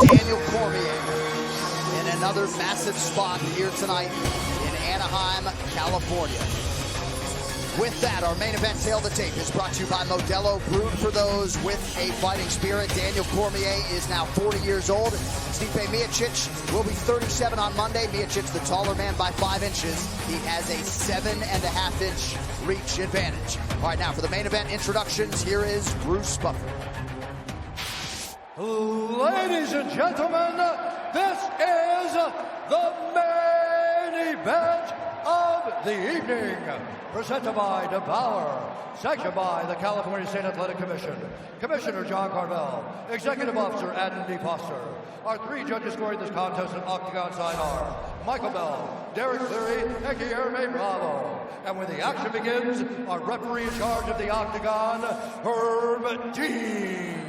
Daniel Cormier in another massive spot here tonight in Anaheim, California. With that, our main event Tail the Tape is brought to you by Modelo, brewed for those with a fighting spirit. Daniel Cormier is now 40 years old. Stipe Miocic will be 37 on Monday. Miocic, the taller man by 5 inches. He has a 7.5-inch reach advantage. All right, now for the main event introductions, here is Bruce Buffer. Ladies and gentlemen, this is the main event of the evening, presented by DeBauer, sanctioned by the California State Athletic Commission, Commissioner John Carvel, Executive Officer Adam D. Foster. Our 3 judges scoring this contest at Octagon side are Michael Bell, Derek Cleary, and Guillermo Bravo. And when the action begins, our referee in charge of the Octagon, Herb Dean.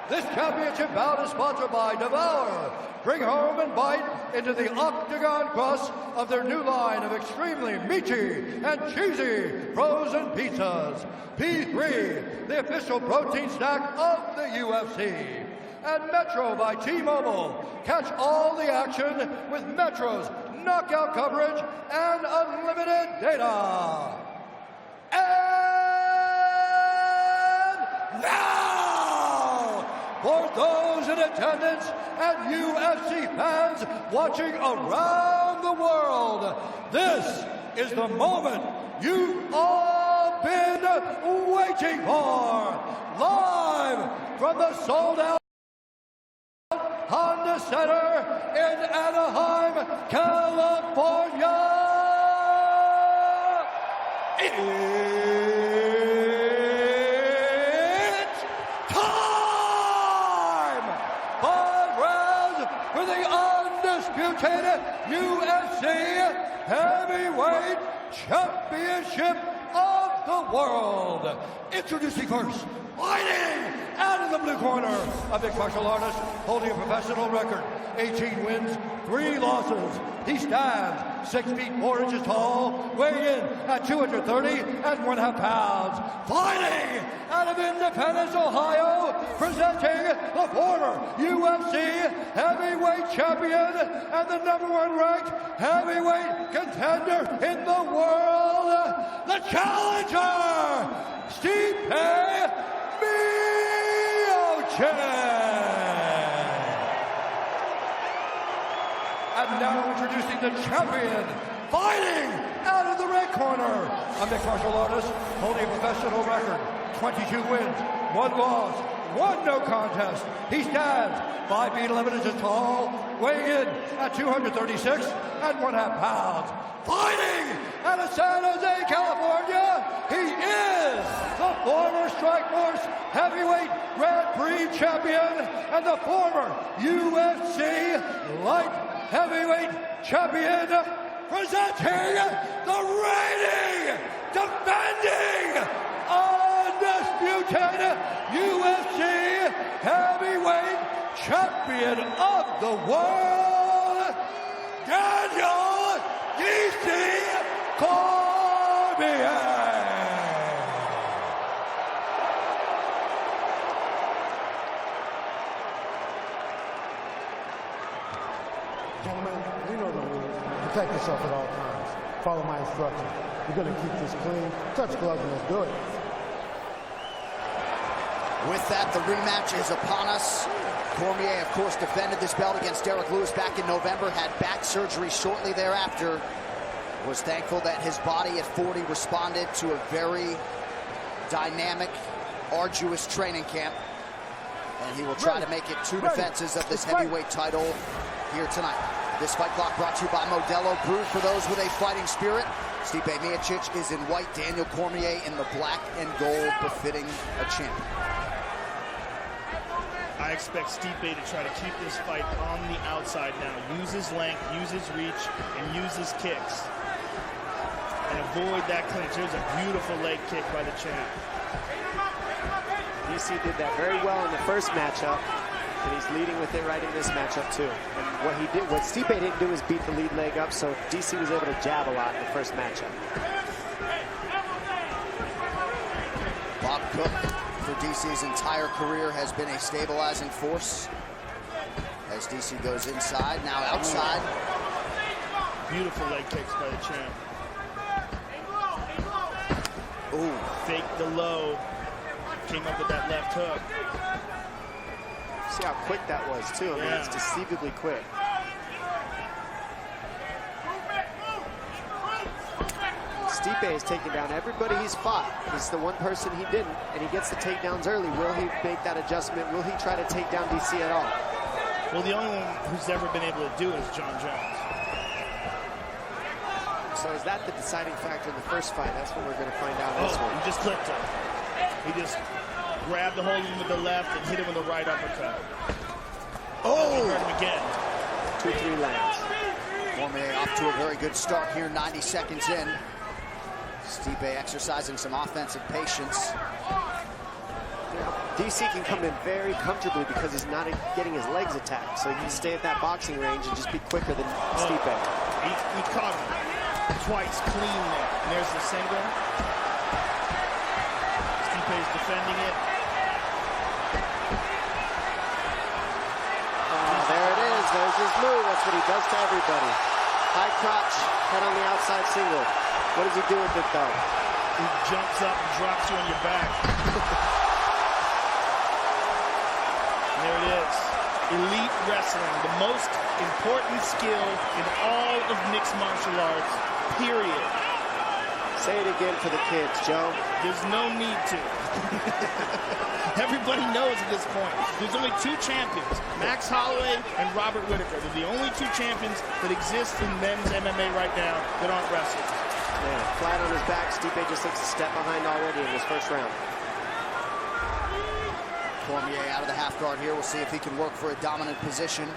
This championship bout is sponsored by DeBauer. Bring home and bite into the Octagon crust of their new line of extremely meaty and cheesy frozen pizzas. P3, the official protein snack of the UFC. And Metro by T-Mobile. Catch all the action with Metro's knockout coverage and unlimited data. And now, for those in attendance and UFC fans watching around the world, this is the moment you've all been waiting for. Live from the sold-out Honda Center in Anaheim, California. It's time! 5 rounds for the undisputed UFC Heavyweight Championship of the world. Introducing first, fighting out of the blue corner, a mixed martial artist holding a professional record, 18 wins, 3 losses. He stands 6 feet 4 inches tall, weighing in at 230.5 pounds. Fighting out of Independence, Ohio, presenting the former UFC heavyweight champion and the #1 ranked heavyweight contender in the world, the challenger, Stipe Miocic. And now introducing the champion, fighting out of the red corner, a mixed martial artist holding a professional record, 22 wins, 1 loss, 1 no contest. He stands 5 feet 11 inches tall, weighing in at 236.5 pounds. Fighting out of San Jose, California, he is the former Strikeforce heavyweight Grand Prix champion and the former UFC light heavyweight champion, presenting the reigning, defending, undisputed UFC heavyweight champion of the world, Daniel D.C. Cormier. Gentlemen, you know the rules. Protect yourself at all times. Follow my instructions. We're going to keep this clean. Touch gloves and let's do it. With that, the rematch is upon us. Cormier, of course, defended this belt against Derek Lewis back in November, had back surgery shortly thereafter. Was thankful that his body at 40 responded to a very dynamic, arduous training camp. And he will try to make it 2 defenses of this heavyweight title here tonight. This fight block brought to you by Modelo, brewed for those with a fighting spirit. Stipe Miocic is in white, Daniel Cormier in the black and gold, befitting a champion. I expect Stipe to try to keep this fight on the outside now. Use his length, use his reach, and use his kicks. And avoid that clinch. There's a beautiful leg kick by the champ. DC did that very well in the first matchup, and he's leading with it right in this matchup too. And what Stipe didn't do is beat the lead leg up, so DC was able to jab a lot in the first matchup. Bob Cook, for DC's entire career, has been a stabilizing force. As DC goes inside, now outside. Beautiful leg kicks by the champ. Ooh. Faked the low. Came up with that left hook. See how quick that was, too. I mean, Yeah. it's deceivably quick. Stipe is taking down everybody he's fought. He's the one person he didn't, and he gets the takedowns early. Will he make that adjustment? Will he try to take down DC at all? Well, the only one who's ever been able to do it is John Jones. So is that the deciding factor in the first fight? That's what we're going to find out in this one. He just clipped him. He just grabbed the hold of him with the left and hit him with a right uppercut. Oh! Hurt him again. 2-3 lands. Cormier off to a very good start here, 90 seconds in. Stipe exercising some offensive patience. DC can come in very comfortably because he's not getting his legs attacked. So he can stay at that boxing range and just be quicker than Stipe. He caught him twice clean there. And there's the single. Stipe's defending it. There it is. There's his move. That's what he does to everybody. High crotch, head on the outside single. What does he do with it, though? He jumps up and drops you on your back. And there it is. Elite wrestling, the most important skill in all of mixed martial arts, period. Say it again for the kids, Joe. There's no need to. Everybody knows at this point. There's only two champions, Max Holloway and Robert Whittaker. They're the only two champions that exist in men's MMA right now that aren't wrestlers. Yeah, flat on his back. Stipe just looks a step behind already in this first round. Cormier out of the half guard here. We'll see if he can work for a dominant position.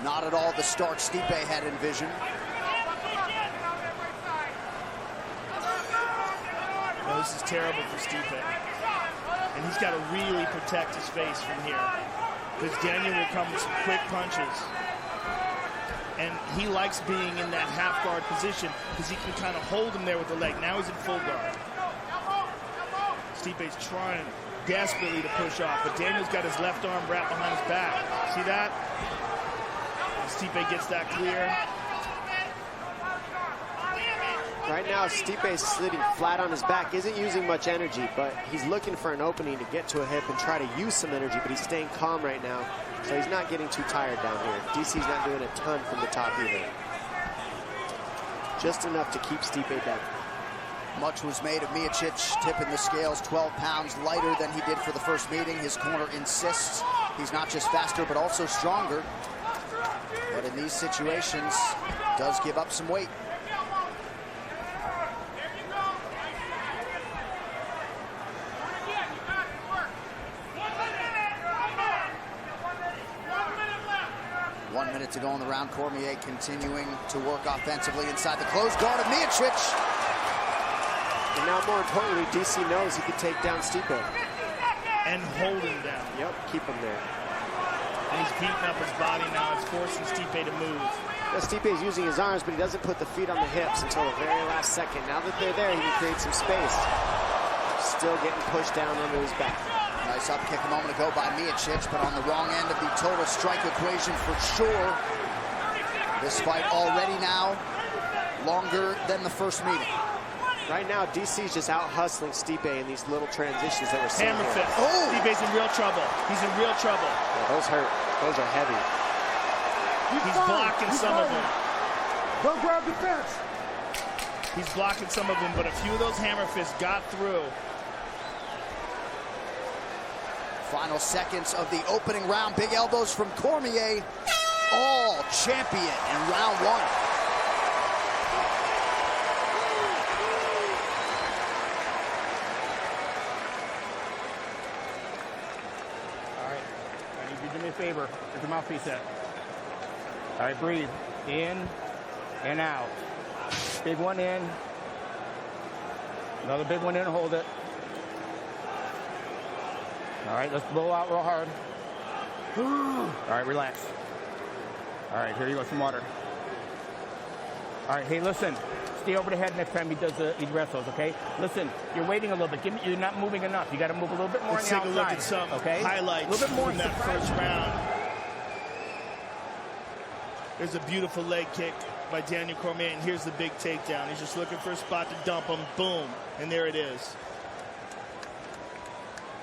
Not at all the start Stipe had envisioned. Well, this is terrible for Stipe. And he's got to really protect his face from here. Because Daniel will come with some quick punches. And he likes being in that half guard position because he can kind of hold him there with the leg. Now he's in full guard. Stipe's trying desperately to push off, but Daniel's got his left arm wrapped behind his back. See that? Stipe gets that clear. Right now, Stipe is sitting flat on his back, isn't using much energy, but he's looking for an opening to get to a hip and try to use some energy, but he's staying calm right now, so he's not getting too tired down here. DC's not doing a ton from the top either. Just enough to keep Stipe down. Much was made of Miocic tipping the scales 12 pounds lighter than he did for the first meeting. His corner insists he's not just faster, but also stronger. But in these situations, does give up some weight. To go in the round. Cormier continuing to work offensively inside the closed guard of Miocic. And now, more importantly, DC knows he can take down Stipe. And hold him down. Yep, keep him there. And he's beating up his body now. It's forcing Stipe to move. Now, Stipe is using his arms, but he doesn't put the feet on the hips until the very last second. Now that they're there, he can create some space. Still getting pushed down under his back. Nice up kick a moment ago by Miocic, but on the wrong end of the total strike equation for sure. This fight already now longer than the first meeting. Right now, DC's just out hustling Stipe in these little transitions that we're seeing Hammer here. fist. Oh! Stipe's in real trouble. He's in real trouble. Yeah, those hurt. Those are heavy. He's blocking some of them. Don't grab the fence. He's blocking some of them, but a few of those hammer fists got through. Final seconds of the opening round. Big elbows from Cormier. All champion in round one. All right. I need you to do me a favor. Get your mouthpiece set. All right, breathe. In and out. Big one in. Another big one in. Hold it. All right, let's blow out real hard. All right, relax. All right, here you go, some water. All right, hey, listen. Stay over the head next time he wrestles, okay? Listen, you're waiting a little bit. You're not moving enough. You got to move a little bit more Let's on take the a outside. look at some okay? highlights A little bit more from that first round. There's a beautiful leg kick by Daniel Cormier, and here's the big takedown. He's just looking for a spot to dump him. Boom, and there it is.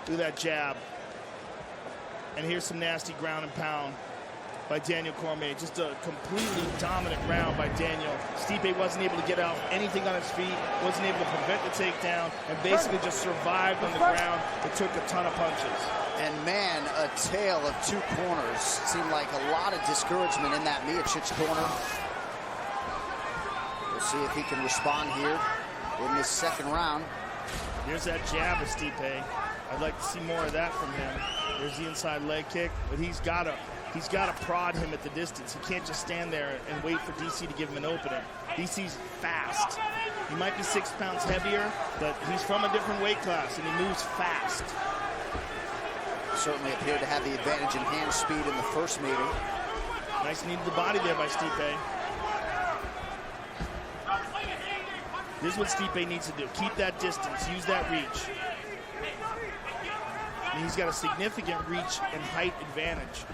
Look at that jab. And here's some nasty ground and pound by Daniel Cormier. Just a completely dominant round by Daniel. Stipe wasn't able to get out anything on his feet, wasn't able to prevent the takedown, and basically just survived on the ground. It took a ton of punches. And man, a tale of two corners. Seemed like a lot of discouragement in that Miocic corner. We'll see if he can respond here in this second round. Here's that jab of Stipe. I'd like to see more of that from him. There's the inside leg kick, but he's got to prod him at the distance. He can't just stand there and wait for DC to give him an opening. DC's fast. He might be 6 pounds heavier, but he's from a different weight class, and he moves fast. Certainly appeared to have the advantage in hand speed in the first meeting. Nice knee to the body there by Stipe. This is what Stipe needs to do. Keep that distance. Use that reach. And he's got a significant reach and height advantage.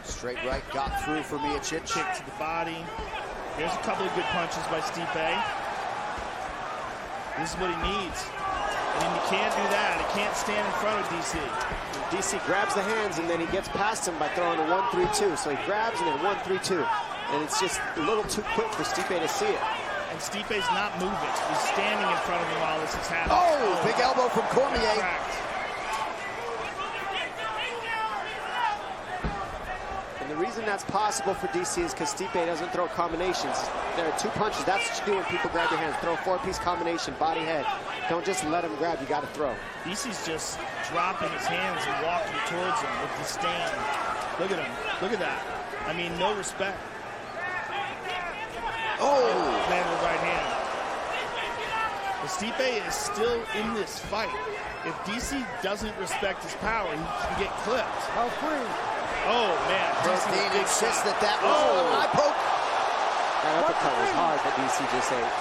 Straight right got through for Miocic. Kick to the body. There's a couple of good punches by Stipe. This is what he needs. And he can't do that. He can't stand in front of DC. DC grabs the hands and then he gets past him by throwing a 1-3-2. So he grabs and then 1-3-2. And it's just a little too quick for Stipe to see it. And Stipe's not moving. He's standing in front of him while this is happening. Oh, big elbow from Cormier. Cracked. And the reason that's possible for DC is because Stipe doesn't throw combinations. There are two punches. That's what you do when people grab your hands. Throw a 4-piece combination, body, head. Don't just let him grab. You got to throw. DC's just dropping his hands and walking towards him with disdain. Look at him. Look at that. I mean, no respect. Oh! Landed the right hand. But Stipe is still in this fight. If DC doesn't respect his power, he can get clipped. How free. Oh, man. DC Dean big insists shot. that was an eye poke. That uppercut was hard that DC just ate.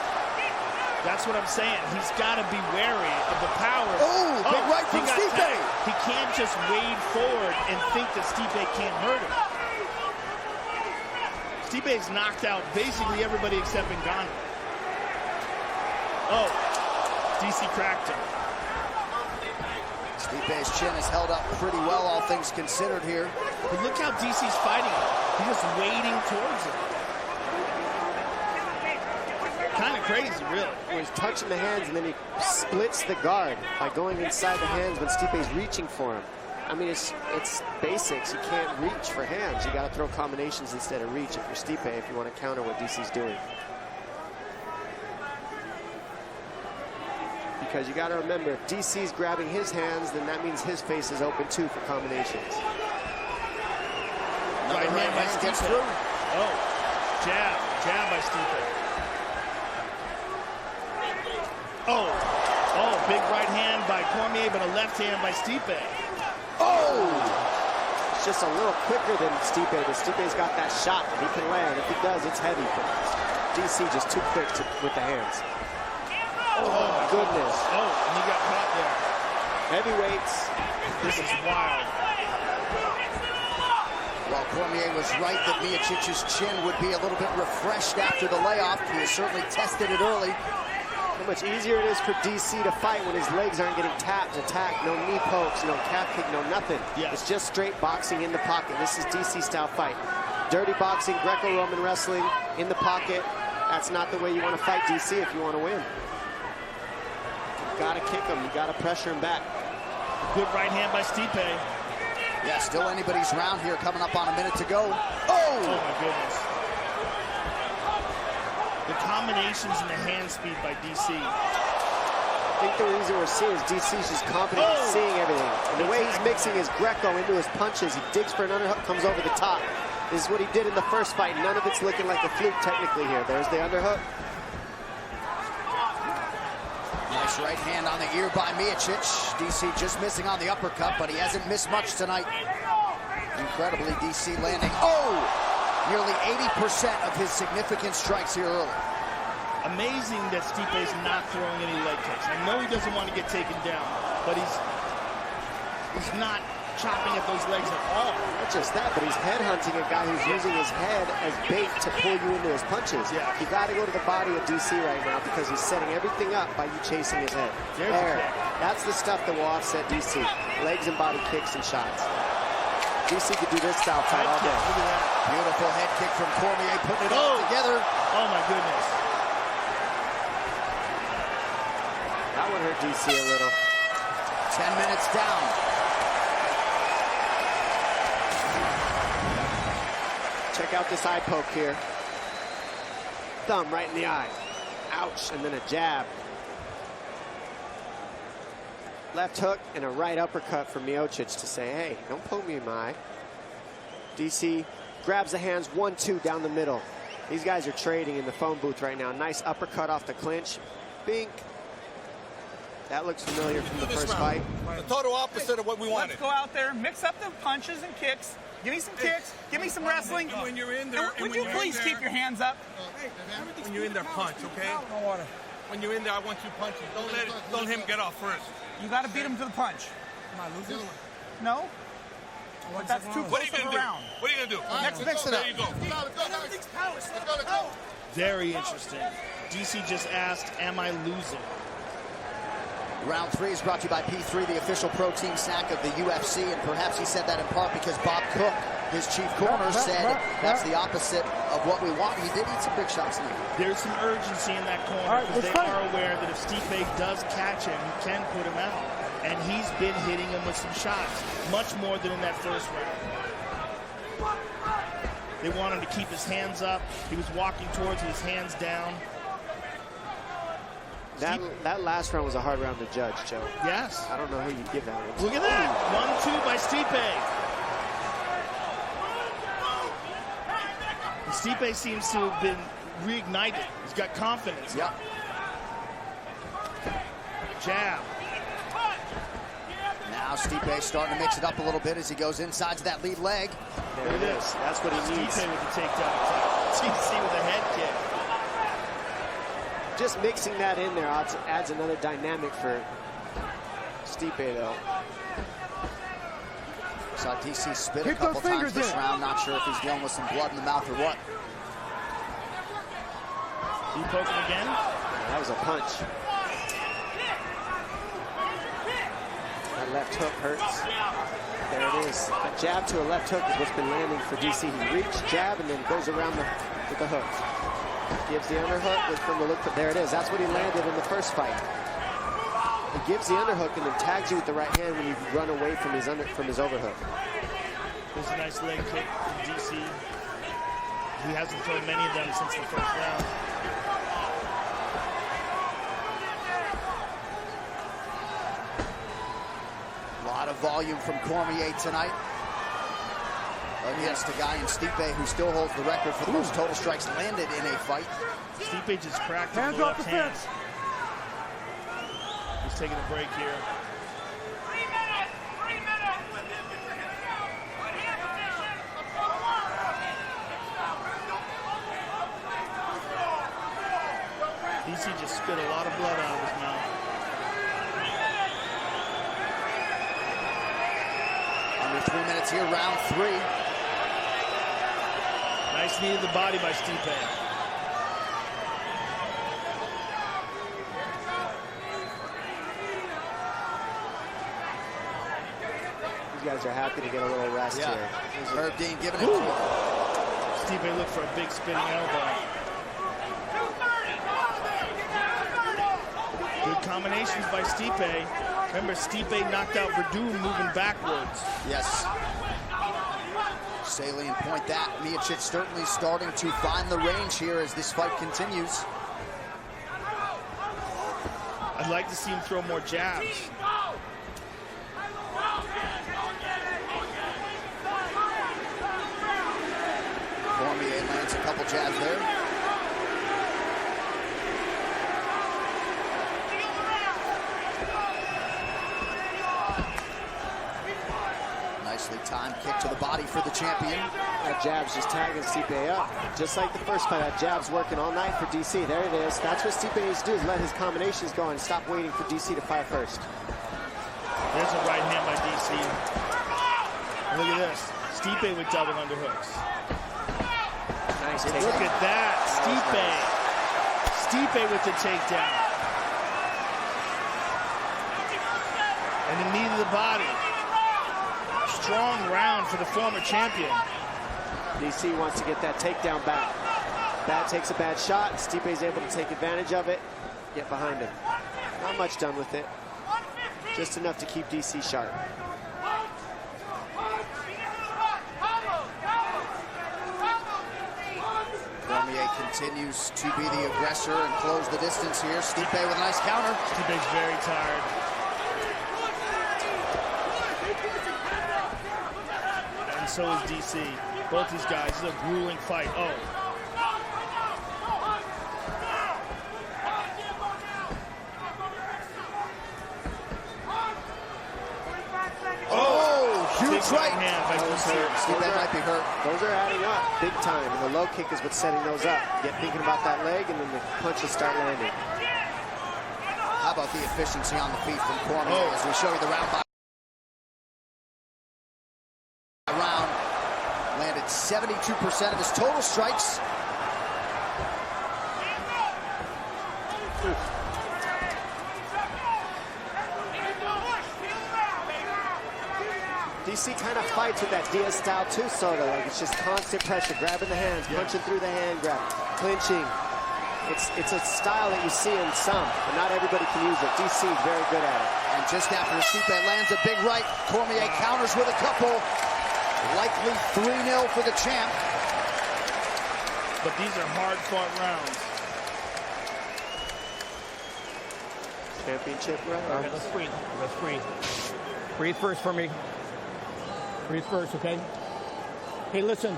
That's what I'm saying. He's got to be wary of the power. Oh, big right he from got Stipe. tagged. He can't just wade forward and think that Stipe can't hurt him. Stipe's knocked out basically everybody except Ngannou. Oh, DC cracked him. Stipe's chin is held up pretty well, all things considered here. But look how DC's fighting him. He's just wading towards him. Kind of crazy, really. Well, he's touching the hands and then he splits the guard by going inside the hands when Stipe's reaching for him. I mean, it's basics. You can't reach for hands. You got to throw combinations instead of reach if you're Stipe, if you want to counter what DC's doing. Because you got to remember, if DC's grabbing his hands, then that means his face is open too for combinations. Right hand by Stipe. Gets through. Oh, jab by Stipe. Oh, big right hand by Cormier, but a left hand by Stipe. Oh! It's just a little quicker than Stipe, but Stipe's got that shot that he can land. If he does, it's heavy. But DC just too quick with the hands. Oh, my goodness. Oh, and he got caught there. Heavyweights. This is wild. Well, Cormier was right that Miocic's chin would be a little bit refreshed after the layoff. He certainly tested it early. How much easier it is for DC to fight when his legs aren't getting tapped, attacked, no knee pokes, no calf kick, no nothing. Yes. It's just straight boxing in the pocket. This is DC style fight. Dirty boxing, Greco-Roman wrestling in the pocket. That's not the way you want to fight DC if you want to win. You got to kick him. You got to pressure him back. Good right hand by Stipe. Yeah, still anybody's round here, coming up on a minute to go. Oh my goodness. The combinations and the hand speed by DC. I think the reason we're seeing is DC's just confident in seeing everything. And the way he's mixing his Greco into his punches, he digs for an underhook, comes over the top. This is what he did in the first fight. None of it's looking like a fluke technically here. There's the underhook. Nice right hand on the ear by Miocic. DC just missing on the uppercut, but he hasn't missed much tonight. Incredibly, DC landing. Oh! Nearly 80% of his significant strikes here early. Amazing that Stipe's not throwing any leg kicks. I know he doesn't want to get taken down, but he's not chopping at those legs at all. Not just that, but he's headhunting a guy who's using his head as bait to pull you into his punches. Yeah. You got to go to the body of DC right now because he's setting everything up by you chasing his head. There's the kick. That's the stuff that will offset DC. Legs and body kicks and shots. DC could do this style fight all day. Look at that. Beautiful head kick from Cormier, putting it all together. Oh my goodness. That one hurt DC a little. 10 minutes down. Check out this eye poke here. Thumb right in the eye. Ouch, and then a jab. Left hook and a right uppercut from Miocic to say, hey, don't poke me in my eye. DC grabs the hands, 1-2 down the middle. These guys are trading in the phone booth right now. Nice uppercut off the clinch. Bink. That looks familiar from the first fight. The total opposite of what we wanted. Let's go out there, mix up the punches and kicks. Give me some kicks. Give me some wrestling. When you're in there, Would you please keep your hands up? when you're in there, punch, okay? When you're in there, I want you punching. Don't let him get off first. You got to beat him to the punch. Am I losing? No? But that's too What are close you of gonna a do? round. What are you gonna do? Mix it up. There you go. Very interesting. DC just asked, am I losing? Round 3 is brought to you by P3, the official protein snack of the UFC, and perhaps he said that in part because Bob Cook, his chief corner, said that's the opposite of what we want. He did eat some big shots tonight. There's some urgency in that corner because they are aware that if Stipe does catch him, he can put him out. And he's been hitting him with some shots, much more than in that first round. They want him to keep his hands up. He was walking towards with his hands down. That last round was a hard round to judge, Joe. Yes. I don't know who you give that one to. Look at that. 1-2 by Stipe. And Stipe seems to have been reignited. He's got confidence. Yep. Jab. Now Stipe starting to mix it up a little bit as he goes inside to that lead leg. There it is. That's what he needs. Stipe with the takedown attack. DC with a head kick. Just mixing that in there adds another dynamic for Stipe, though. Saw DC spit a couple times this round. Not sure if he's dealing with some blood in the mouth or what. You poke him again? That was a punch. That left hook hurts. There it is. A jab to a left hook is what's been landing for DC. He reaches, jab, and then goes around with the hook. Gives the underhook from the look. There it is. That's what he landed in the first fight. He gives the underhook and then tags you with the right hand when you run away from his overhook. There's a nice leg kick from DC. He hasn't thrown many of them since the first round. A lot of volume from Cormier tonight against a guy in Stipe who still holds the record for the most total strikes landed in a fight. Stipe just cracked him with the left hand. He's taking a break here. 3 minutes! 3 minutes! DC just spit a lot of blood out of his mouth. Under 3 minutes here, round 3. Nice knee to the body by Stipe. These guys are happy to get a little rest here. Herb Dean giving it to him. Stipe looked for a big spinning elbow. Good combinations by Stipe. Remember, Stipe knocked out Verdum moving backwards. Yes. Salient point that. Miocic certainly starting to find the range here as this fight continues. I'd like to see him throw more jabs. Cormier lands a couple jabs there. Nicely timed kick to the body for the champion. That jab's just tagging Stipe up. Just like the first fight, that jab's working all night for DC. There it is. That's what Stipe needs to do, is let his combinations go and stop waiting for DC to fire first. There's a right hand by DC. Look at this. Stipe with double underhooks. Nice Look takedown. at that. Stipe with the takedown. And the knee to the body. Strong round for the former champion. DC wants to get that takedown back. Bad takes a bad shot. Stipe's able to take advantage of it. Get behind him. Not much done with it. Just enough to keep DC sharp. Cormier continues to be the aggressor and close the distance here. Stipe with a nice counter. Stipe's very tired. And so is DC. Both these guys, this is a grueling fight. Huge right. Stipe might be hurt. Those are adding up big time, and the low kick is what's setting those up. Get thinking about that leg, and then the punches start landing. How about the efficiency on the feet from Cormier as we show you the round by round. Landed 72% of his total strikes. DC kind of fights with that Diaz style too, sort of like it's just constant pressure, grabbing the hands, punching through the hand grab, clinching. It's a style that you see in some, but not everybody can use it. DC is very good at it. And just after Stipe lands a big right, Cormier counters with a couple. Likely 3-0 for the champ. But these are hard-fought rounds. Championship round. All right, let's breathe. Let's breathe. Breathe first for me. Breathe first, okay? Hey, listen.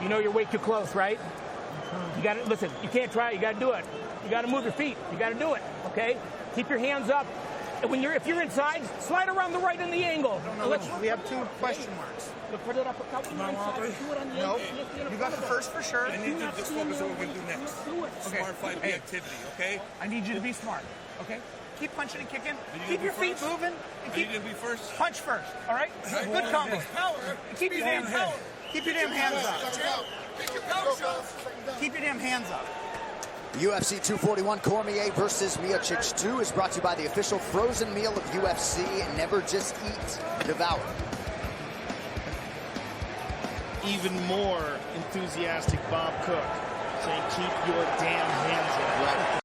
You know you're way too close, right? You got to listen. You can't try it. You got to do it. You got to move your feet. You got to do it, okay? Keep your hands up. And if you're inside, slide around the right in the angle. No, we have 2 question marks. Put it up a couple of inside. Do it on the No, angle. you got the first for sure. I need you to just focus on what we're going to do next. Okay. Smart fight activity, okay? I need you to be smart, okay? Keep punching and kicking. Keep your feet moving. And I need you to be first. punch first, all right? Good combo. Keep your damn hands. Keep your damn hands up. Keep your damn hands up. UFC 241 Cormier versus Miocic 2 is brought to you by the official frozen meal of UFC. Never just eat, devour. Even more enthusiastic Bob Cook saying, keep your damn hands up. Right.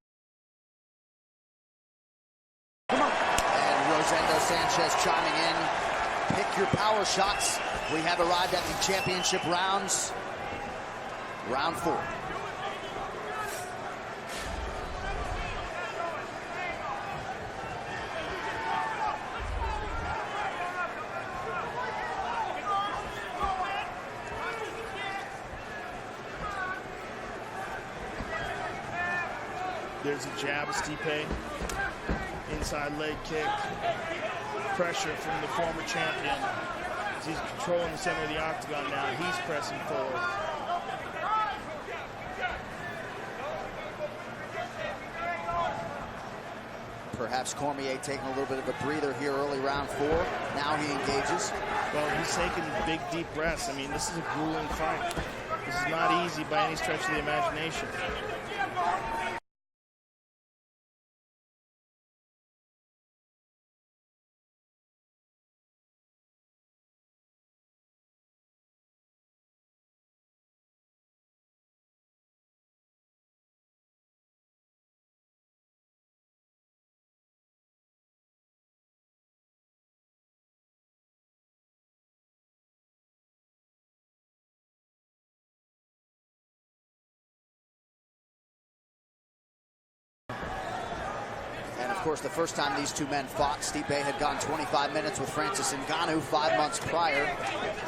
And Rosendo Sanchez chiming in. Pick your power shots. We have arrived at the championship rounds. Round 4. There's a jab of Stipe. Inside leg kick. Pressure from the former champion. As he's controlling the center of the octagon now. He's pressing forward. Perhaps Cormier taking a little bit of a breather here early round 4. Now he engages. Well, he's taking big, deep breaths. I mean, this is a grueling fight. This is not easy by any stretch of the imagination. And of course, the first time these two men fought, Stipe had gone 25 minutes with Francis Ngannou 5 months prior.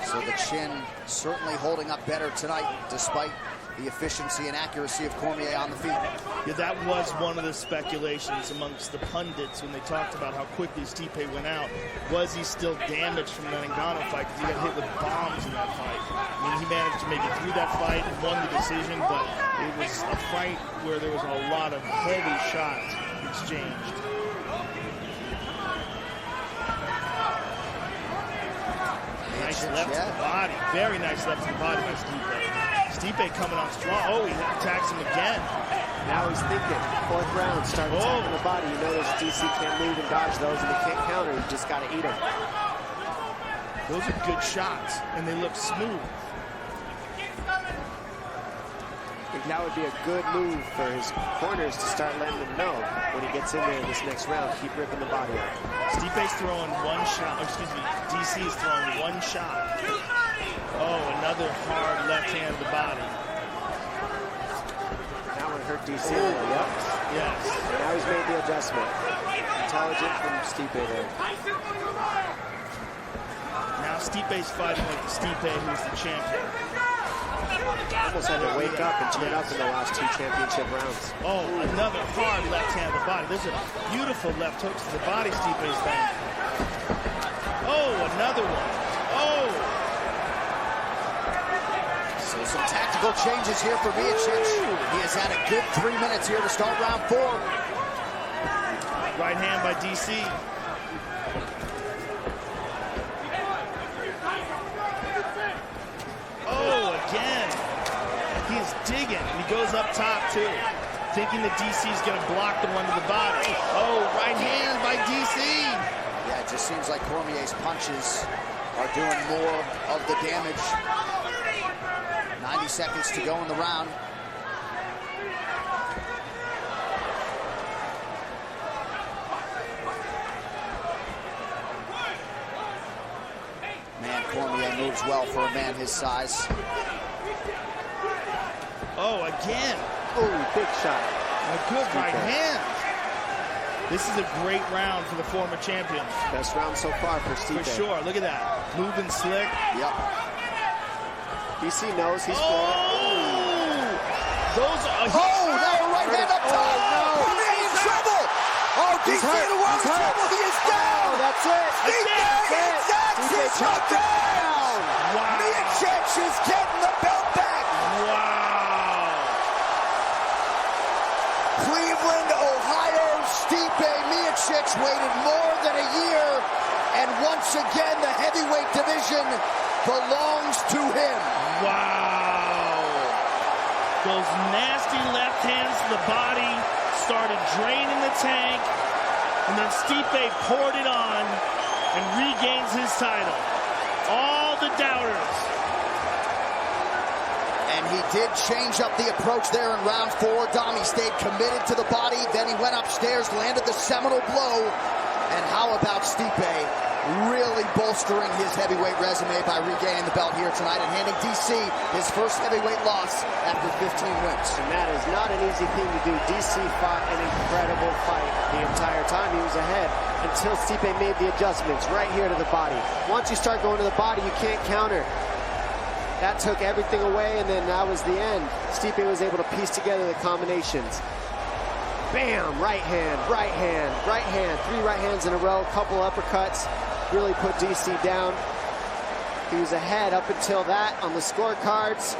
So the chin certainly holding up better tonight, despite the efficiency and accuracy of Cormier on the feet. Yeah, that was one of the speculations amongst the pundits when they talked about how quickly Stipe went out. Was he still damaged from that Ngannou fight because he got hit with bombs in that fight? I mean, he managed to make it through that fight and won the decision, but it was a fight where there was a lot of heavy shots exchanged. Nice left to the body. Very nice left to the body by Stipe. Stipe coming on strong. Oh, he attacks him again. Now he's thinking. Fourth round, start attacking the body. You notice DC can't move and dodge those, and they can't counter. You just got to eat them. Those are good shots, and they look smooth. I think that would be a good move for his corners to start letting them know when he gets in there in this next round. Keep ripping the body out. Stipe's throwing one shot. Oh, excuse me. DC's throwing one shot. Oh, another hard left hand to the body. That one hurt DC. Yep. Yes. Now he's made the adjustment. Intelligent from Stipe there. Now Stipe's fighting like Stipe, who's the champion. Almost had to wake up and turn up in the last 2 championship rounds. Oh, another hard left hand to the body. Those are beautiful left hooks to the body Stipe's throwing. Oh, another one. Oh. So some tactical changes here for Miocic. He has had a good 3 minutes here to start round 4. Right hand by DC. Oh, again. He is digging, and he goes up top, too. Thinking that DC's going to block the one to the body. Oh, right hand by DC. Yeah, it just seems like Cormier's punches are doing more of the damage. 90 seconds to go in the round. Man, Cormier moves well for a man his size. Oh, again. Oh, big shot. A good right hand. This is a great round for the former champion. Best round so far for Stipe. For sure. Look at that. Moving slick. Yep. DC knows he's Those are... now a right hand up top. Cormier in trouble. Oh, DC in the world of trouble. He is down. That's it. Stipe knocked down. Wow. Miocic is getting the belt back. Wow. Cleveland, Ohio, Stipe Miocic waited more than a year, and once again the heavyweight division belongs to him. Wow. Those nasty left hands to the body started draining the tank, and then Stipe poured it on and regains his title. All the doubters. And he did change up the approach there in round 4. Dom, he stayed committed to the body, then he went upstairs, landed the seminal blow. And how about Stipe really bolstering his heavyweight resume by regaining the belt here tonight and handing DC his first heavyweight loss after 15 wins. And that is not an easy thing to do. DC fought an incredible fight the entire time he was ahead until Stipe made the adjustments right here to the body. Once you start going to the body, you can't counter. That took everything away, and then that was the end. Stipe was able to piece together the combinations. Bam! Right hand, right hand, right hand. 3 right hands in a row, couple uppercuts. Really put DC down. He was ahead up until that on the scorecards.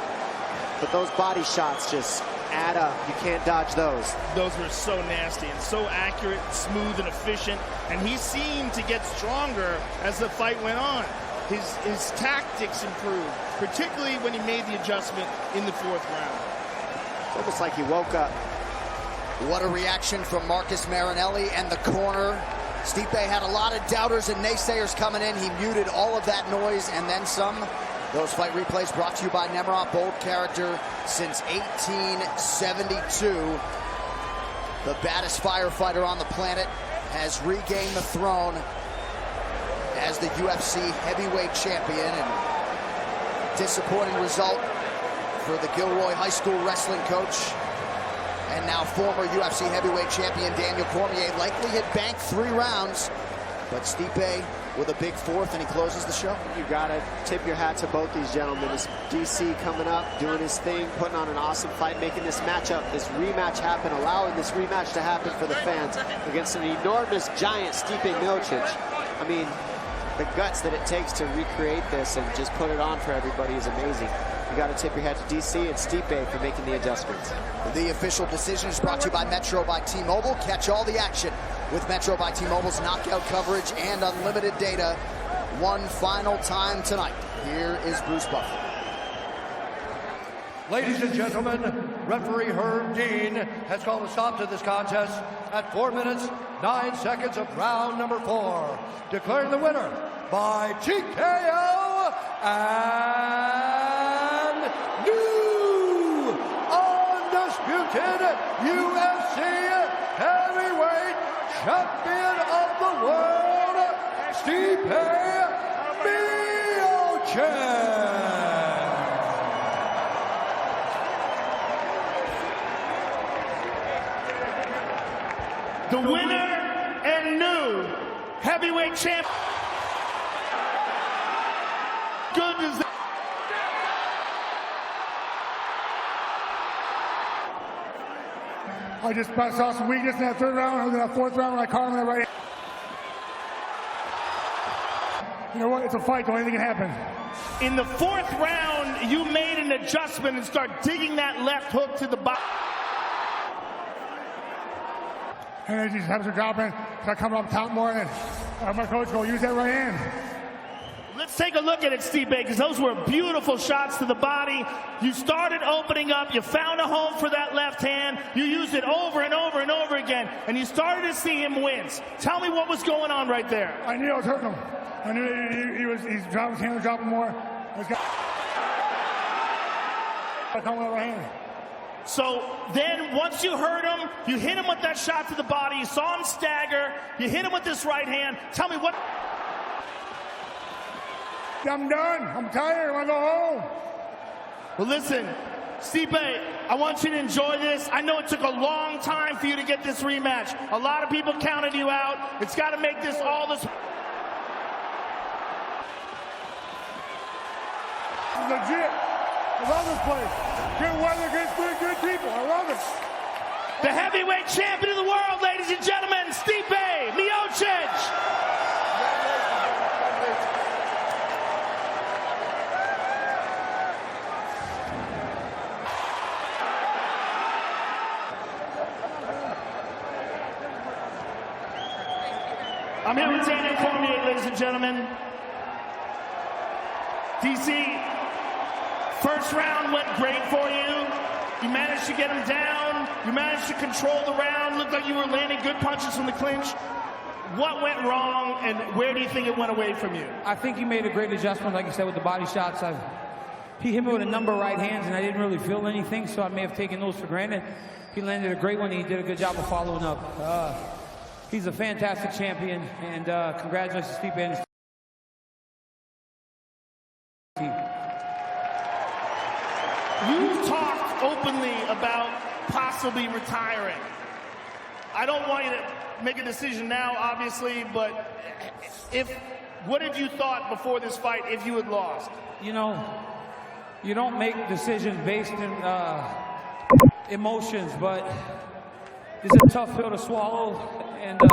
But those body shots just add up. You can't dodge those. Those were so nasty and so accurate, smooth, and efficient. And he seemed to get stronger as the fight went on. His tactics improved, particularly when he made the adjustment in the 4th round. It's almost like he woke up. What a reaction from Marcus Marinelli and the corner. Stipe had a lot of doubters and naysayers coming in. He muted all of that noise and then some. Those fight replays brought to you by Nemrov, bold character since 1872. The baddest firefighter on the planet has regained the throne as the UFC heavyweight champion. And disappointing result for the Gilroy High School wrestling coach and now former UFC heavyweight champion Daniel Cormier. Likely hit bank 3 rounds, but Stipe with a big 4th, and he closes the show. You gotta tip your hat to both these gentlemen. This DC coming up, doing his thing, putting on an awesome fight, making this matchup, this rematch happen, allowing this rematch to happen for the fans against an enormous giant Stipe Miocic. I mean, the guts that it takes to recreate this and just put it on for everybody is amazing. You got to tip your hat to DC and Stipe for making the adjustments. The official decision is brought to you by Metro by T-Mobile. Catch all the action with Metro by T-Mobile's knockout coverage and unlimited data one final time tonight. Here is Bruce Buffer. Ladies and gentlemen, referee Herb Dean has called a stop to this contest at 4 minutes, 9 seconds of round number 4, declaring the winner by TKO and new undisputed UFC heavyweight champion of the world, Stipe Miocic. The winner and new heavyweight champ. Good as I just saw some weakness in that third round. I was in that fourth round when I caught him in the right hand. You know what? It's a fight, though. Anything can happen. In the fourth round, you made an adjustment and start digging that left hook to the bottom. And then he just happens to drop in. So I come up top more, and my coach go, use that right hand. Let's take a look at it, Stipe, because those were beautiful shots to the body. You started opening up. You found a home for that left hand. You used it over and over and over again, and you started to see him wins. Tell me what was going on right there. I knew I was hurting him. I knew he's dropping his hand, dropping more. I come with that right hand. So then once you hurt him, you hit him with that shot to the body. You saw him stagger. You hit him with this right hand. Tell me what... I'm done. I'm tired. I want to go home. Well, listen, Stipe, I want you to enjoy this. I know it took a long time for you to get this rematch. A lot of people counted you out. It's got to make this all this... Legit. I love this place. Good weather, good people. I love it. The heavyweight champion of the world, ladies and gentlemen, Stipe Miocic. I'm here with Daniel Cormier, ladies and gentlemen. DC, first round went great for you. You managed to get him down. You managed to control the round. Looked like you were landing good punches from the clinch. What went wrong, and where do you think it went away from you? I think he made a great adjustment, like you said, with the body shots. He hit me with a number of right hands, and I didn't really feel anything, so I may have taken those for granted. He landed a great one. He did a good job of following up. He's a fantastic champion, and congratulations to Stipe and his team. You've talked openly about possibly retiring. I don't want you to make a decision now, obviously, but what had you thought before this fight if you had lost? You know, you don't make decisions based on emotions, but it's a tough pill to swallow, and